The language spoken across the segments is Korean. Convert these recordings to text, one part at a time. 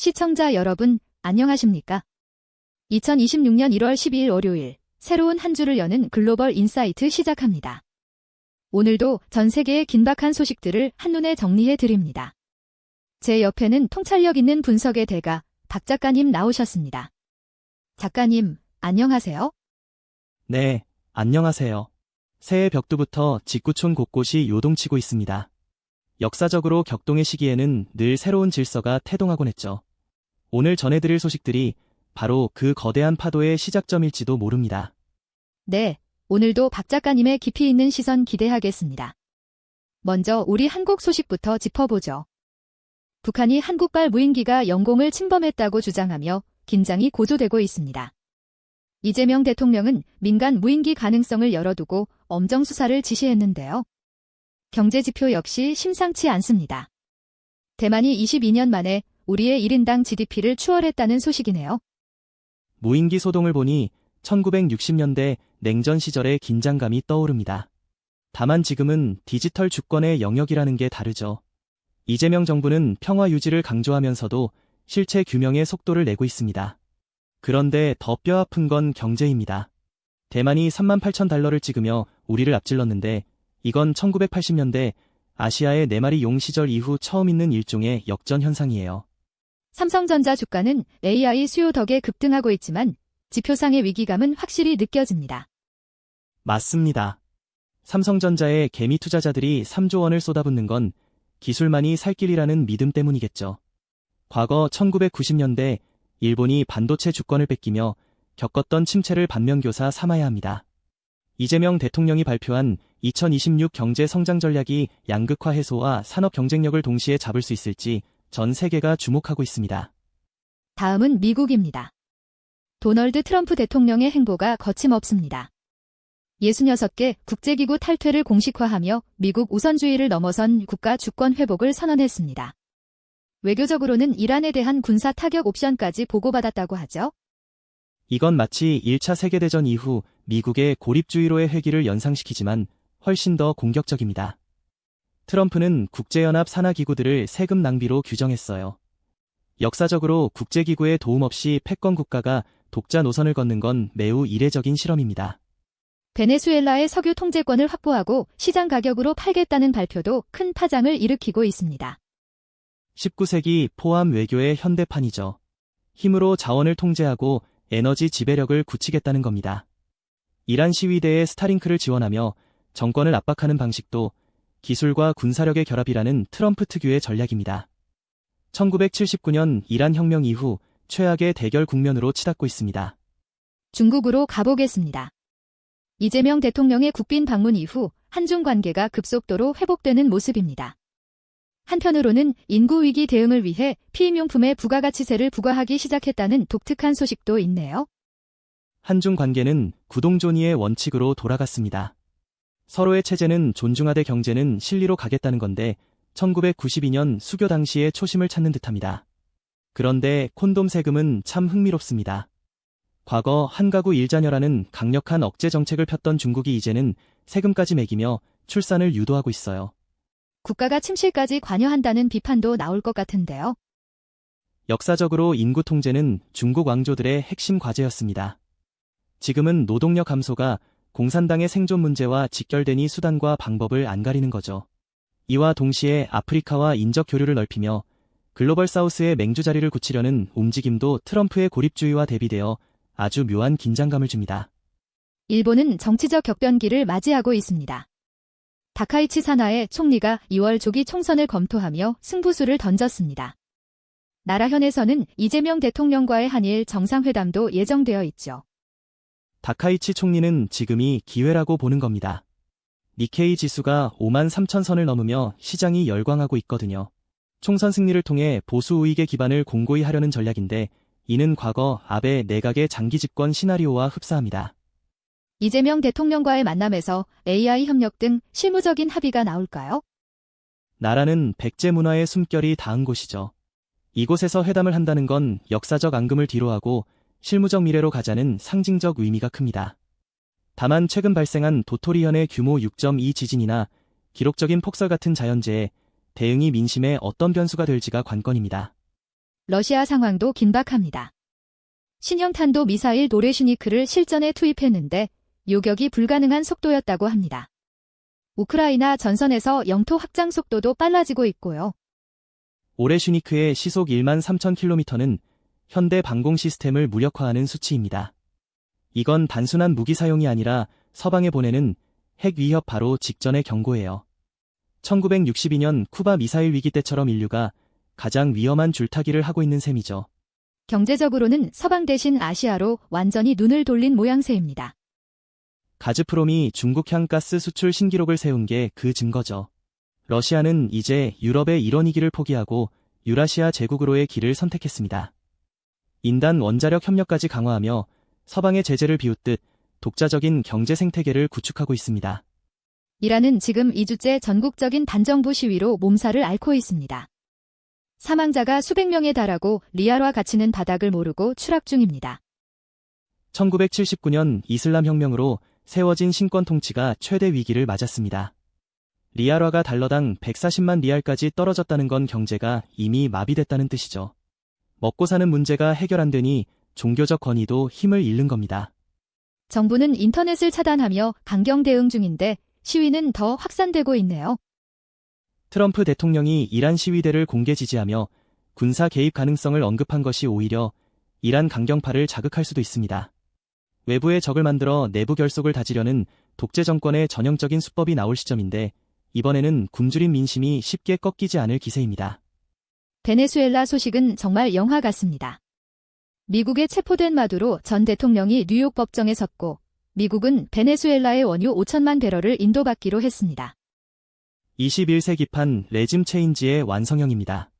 시청자 여러분, 안녕하십니까? 2026년 1월 12일 월요일, 새로운 한 주를 여는 글로벌 인사이트 시작합니다. 오늘도 전 세계의 긴박한 소식들을 한눈에 정리해 드립니다. 제 옆에는 통찰력 있는 분석의 대가 박 작가님 나오셨습니다. 작가님, 안녕하세요. 네, 안녕하세요. 새해 벽두부터 직구촌 곳곳이 요동치고 있습니다. 역사적으로 격동의 시기에는 늘 새로운 질서가 태동하곤 했죠. 오늘 전해드릴 소식들이 바로 그 거대한 파도의 시작점일지도 모릅니다. 네, 오늘도 박 작가님의 깊이 있는 시선 기대하겠습니다. 먼저 우리 한국 소식부터 짚어보죠. 북한이 한국발 무인기가 영공을 침범했다고 주장하며 긴장이 고조되고 있습니다. 이재명 대통령은 민간 무인기 가능성을 열어두고 엄정 수사를 지시했는데요. 경제 지표 역시 심상치 않습니다. 대만이 22년 만에 우리의 1인당 GDP를 추월했다는 소식이네요. 무인기 소동을 보니 1960년대 냉전 시절의 긴장감이 떠오릅니다. 다만 지금은 디지털 주권의 영역이라는 게 다르죠. 이재명 정부는 평화 유지를 강조하면서도 실체 규명의 속도를 내고 있습니다. 그런데 더 뼈아픈 건 경제입니다. 대만이 38,000달러를 찍으며 우리를 앞질렀는데 이건 1980년대 아시아의 4마리 용 시절 이후 처음 있는 일종의 역전 현상이에요. 삼성전자 주가는 AI 수요 덕에 급등하고 있지만 지표상의 위기감은 확실히 느껴집니다. 맞습니다. 삼성전자의 개미 투자자들이 3조 원을 쏟아붓는 건 기술만이 살 길이라는 믿음 때문이겠죠. 과거 1990년대 일본이 반도체 주권을 뺏기며 겪었던 침체를 반면교사 삼아야 합니다. 이재명 대통령이 발표한 2026 경제 성장 전략이 양극화 해소와 산업 경쟁력을 동시에 잡을 수 있을지 전 세계가 주목하고 있습니다. 다음은 미국입니다. 도널드 트럼프 대통령의 행보가 거침없습니다. 66개 국제기구 탈퇴를 공식화하며 미국 우선주의를 넘어선 국가 주권 회복을 선언했습니다. 외교적으로는 이란에 대한 군사 타격 옵션까지 보고받았다고 하죠. 이건 마치 1차 세계대전 이후 미국의 고립주의로의 회귀를 연상시키지만 훨씬 더 공격적입니다. 트럼프는 국제연합 산하기구들을 세금 낭비로 규정했어요. 역사적으로 국제기구의 도움 없이 패권 국가가 독자 노선을 걷는 건 매우 이례적인 실험입니다. 베네수엘라의 석유 통제권을 확보하고 시장 가격으로 팔겠다는 발표도 큰 파장을 일으키고 있습니다. 19세기 포함 외교의 현대판이죠. 힘으로 자원을 통제하고 에너지 지배력을 굳히겠다는 겁니다. 이란 시위대에 스타링크를 지원하며 정권을 압박하는 방식도 기술과 군사력의 결합이라는 트럼프 특유의 전략입니다. 1979년 이란 혁명 이후 최악의 대결 국면으로 치닫고 있습니다. 중국으로 가보겠습니다. 이재명 대통령의 국빈 방문 이후 한중 관계가 급속도로 회복되는 모습입니다. 한편으로는 인구위기 대응을 위해 피임용품에 부가가치세를 부과하기 시작했다는 독특한 소식도 있네요. 한중 관계는 구동존이의 원칙으로 돌아갔습니다. 서로의 체제는 존중하되 경제는 실리로 가겠다는 건데 1992년 수교 당시의 초심을 찾는 듯합니다. 그런데 콘돔 세금은 참 흥미롭습니다. 과거 한 가구 1자녀라는 강력한 억제 정책을 폈던 중국이 이제는 세금까지 매기며 출산을 유도하고 있어요. 국가가 침실까지 관여한다는 비판도 나올 것 같은데요. 역사적으로 인구 통제는 중국 왕조들의 핵심 과제였습니다. 지금은 노동력 감소가 공산당의 생존 문제와 직결되니 수단과 방법을 안 가리는 거죠. 이와 동시에 아프리카와 인적 교류를 넓히며 글로벌 사우스의 맹주 자리를 굳히려는 움직임도 트럼프의 고립주의와 대비되어 아주 묘한 긴장감을 줍니다. 일본은 정치적 격변기를 맞이하고 있습니다. 다카이치 사나의 총리가 2월 조기 총선을 검토하며 승부수를 던졌습니다. 나라현에서는 이재명 대통령과의 한일 정상회담도 예정되어 있죠. 다카이치 총리는 지금이 기회라고 보는 겁니다. 니케이 지수가 53,000선을 넘으며 시장이 열광하고 있거든요. 총선 승리를 통해 보수 우익의 기반을 공고히 하려는 전략인데 이는 과거 아베 내각의 장기 집권 시나리오와 흡사합니다. 이재명 대통령과의 만남에서 AI 협력 등 실무적인 합의가 나올까요? 나라는 백제 문화의 숨결이 닿은 곳이죠. 이곳에서 회담을 한다는 건 역사적 앙금을 뒤로하고 실무적 미래로 가자는 상징적 의미가 큽니다. 다만 최근 발생한 도토리현의 규모 6.2 지진이나 기록적인 폭설 같은 자연재해 대응이 민심에 어떤 변수가 될지가 관건입니다. 러시아 상황도 긴박합니다. 신형 탄도 미사일 노레슈니크를 실전에 투입했는데 요격이 불가능한 속도였다고 합니다. 우크라이나 전선에서 영토 확장 속도도 빨라지고 있고요. 오레슈니크의 시속 1만 3,000km는 현대 방공 시스템을 무력화하는 수치입니다. 이건 단순한 무기 사용이 아니라 서방에 보내는 핵 위협 바로 직전의 경고예요. 1962년 쿠바 미사일 위기 때처럼 인류가 가장 위험한 줄타기를 하고 있는 셈이죠. 경제적으로는 서방 대신 아시아로 완전히 눈을 돌린 모양새입니다. 가즈프롬이 중국향 가스 수출 신기록을 세운 게 그 증거죠. 러시아는 이제 유럽의 이런 위기를 포기하고 유라시아 제국으로의 길을 선택했습니다. 인단 원자력 협력까지 강화하며 서방의 제재를 비웃듯 독자적인 경제 생태계를 구축하고 있습니다. 이란은 지금 2주째 전국적인 반정부 시위로 몸살을 앓고 있습니다. 사망자가 수백 명에 달하고 리알화 가치는 바닥을 모르고 추락 중입니다. 1979년 이슬람 혁명으로 세워진 신권 통치가 최대 위기를 맞았습니다. 리알화가 달러당 140만 리알까지 떨어졌다는 건 경제가 이미 마비됐다는 뜻이죠. 먹고 사는 문제가 해결 안 되니 종교적 권위도 힘을 잃는 겁니다. 정부는 인터넷을 차단하며 강경 대응 중인데 시위는 더 확산되고 있네요. 트럼프 대통령이 이란 시위대를 공개 지지하며 군사 개입 가능성을 언급한 것이 오히려 이란 강경파를 자극할 수도 있습니다. 외부의 적을 만들어 내부 결속을 다지려는 독재 정권의 전형적인 수법이 나올 시점인데 이번에는 굶주린 민심이 쉽게 꺾이지 않을 기세입니다. 베네수엘라 소식은 정말 영화 같습니다. 미국에 체포된 마두로 전 대통령이 뉴욕 법정에 섰고 미국은 베네수엘라의 원유 5천만 배럴을 인도받기로 했습니다. 21세기판 레짐 체인지의 완성형입니다.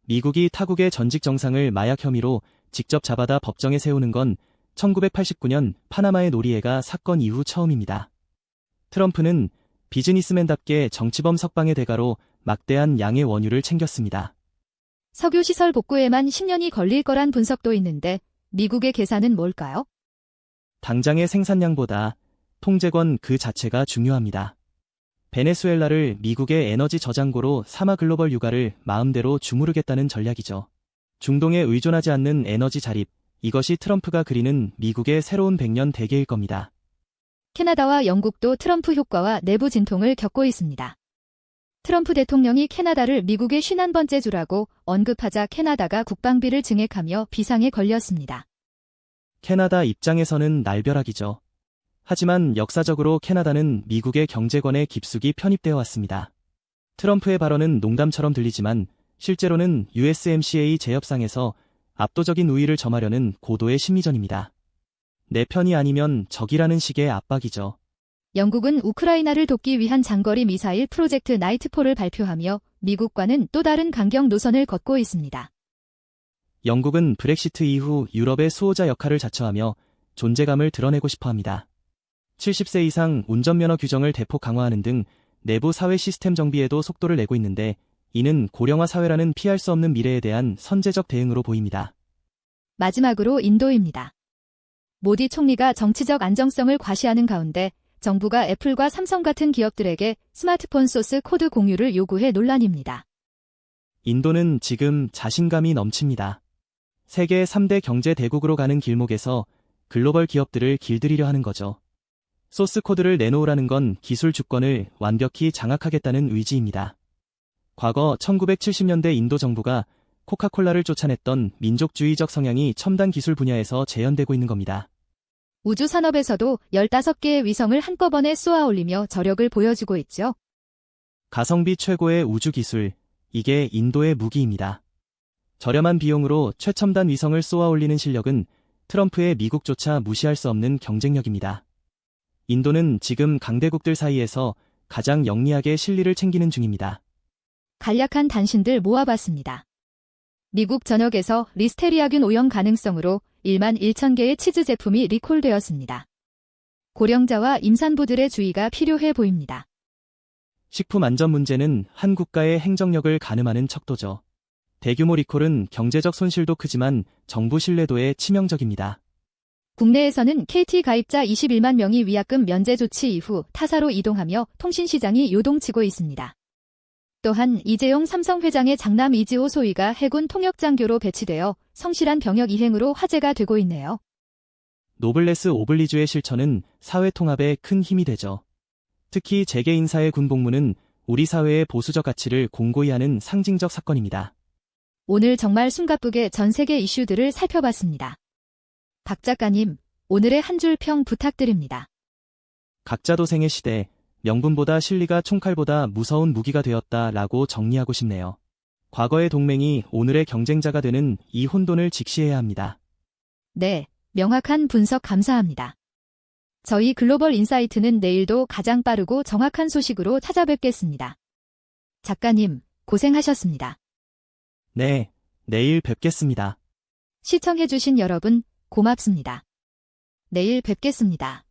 미국이 타국의 전직 정상을 마약 혐의로 직접 잡아다 법정에 세우는 건 1989년 파나마의 노리에가 사건 이후 처음입니다. 트럼프는 비즈니스맨답게 정치범 석방의 대가로 막대한 양의 원유를 챙겼습니다. 석유시설 복구에만 10년이 걸릴 거란 분석도 있는데 미국의 계산은 뭘까요? 당장의 생산량보다 통제권 그 자체가 중요합니다. 베네수엘라를 미국의 에너지 저장고로 삼아 글로벌 유가를 마음대로 주무르겠다는 전략이죠. 중동에 의존하지 않는 에너지 자립, 이것이 트럼프가 그리는 미국의 새로운 100년 대계일 겁니다. 캐나다와 영국도 트럼프 효과와 내부 진통을 겪고 있습니다. 트럼프 대통령이 캐나다를 미국의 51번째 주라고 언급하자 캐나다가 국방비를 증액하며 비상에 걸렸습니다. 캐나다 입장에서는 날벼락이죠. 하지만 역사적으로 캐나다는 미국의 경제권에 깊숙이 편입되어 왔습니다. 트럼프의 발언은 농담처럼 들리지만 실제로는 USMCA 재협상에서 압도적인 우위를 점하려는 고도의 심리전입니다. 내 편이 아니면 적이라는 식의 압박이죠. 영국은 우크라이나를 돕기 위한 장거리 미사일 프로젝트 나이트폴을 발표하며 미국과는 또 다른 강경 노선을 걷고 있습니다. 영국은 브렉시트 이후 유럽의 수호자 역할을 자처하며 존재감을 드러내고 싶어합니다. 70세 이상 운전면허 규정을 대폭 강화하는 등 내부 사회 시스템 정비에도 속도를 내고 있는데 이는 고령화 사회라는 피할 수 없는 미래에 대한 선제적 대응으로 보입니다. 마지막으로 인도입니다. 모디 총리가 정치적 안정성을 과시하는 가운데 정부가 애플과 삼성 같은 기업들에게 스마트폰 소스 코드 공유를 요구해 논란입니다. 인도는 지금 자신감이 넘칩니다. 세계 3대 경제 대국으로 가는 길목에서 글로벌 기업들을 길들이려 하는 거죠. 소스 코드를 내놓으라는 건 기술 주권을 완벽히 장악하겠다는 의지입니다. 과거 1970년대 인도 정부가 코카콜라를 쫓아냈던 민족주의적 성향이 첨단 기술 분야에서 재현되고 있는 겁니다. 우주 산업에서도 15개의 위성을 한꺼번에 쏘아 올리며 저력을 보여주고 있죠. 가성비 최고의 우주 기술, 이게 인도의 무기입니다. 저렴한 비용으로 최첨단 위성을 쏘아 올리는 실력은 트럼프의 미국조차 무시할 수 없는 경쟁력입니다. 인도는 지금 강대국들 사이에서 가장 영리하게 실리를 챙기는 중입니다. 간략한 단신들 모아봤습니다. 미국 전역에서 리스테리아균 오염 가능성으로 1만 1천 개의 치즈 제품이 리콜되었습니다. 고령자와 임산부들의 주의가 필요해 보입니다. 식품 안전 문제는 한 국가의 행정력을 가늠하는 척도죠. 대규모 리콜은 경제적 손실도 크지만 정부 신뢰도에 치명적입니다. 국내에서는 KT 가입자 21만 명이 위약금 면제 조치 이후 타사로 이동하며 통신시장이 요동치고 있습니다. 또한 이재용 삼성 회장의 장남 이지호 소위가 해군 통역장교로 배치되어 성실한 병역 이행으로 화제가 되고 있네요. 노블레스 오블리주의 실천은 사회 통합에 큰 힘이 되죠. 특히 재계 인사의 군 복무는 우리 사회의 보수적 가치를 공고히 하는 상징적 사건입니다. 오늘 정말 숨가쁘게 전 세계 이슈들을 살펴봤습니다. 박 작가님, 오늘의 한 줄 평 부탁드립니다. 각자 도생의 시대, 명분보다 실리가 총칼보다 무서운 무기가 되었다라고 정리하고 싶네요. 과거의 동맹이 오늘의 경쟁자가 되는 이 혼돈을 직시해야 합니다. 네, 명확한 분석 감사합니다. 저희 글로벌 인사이트는 내일도 가장 빠르고 정확한 소식으로 찾아뵙겠습니다. 작가님, 고생하셨습니다. 네, 내일 뵙겠습니다. 시청해주신 여러분, 고맙습니다. 내일 뵙겠습니다.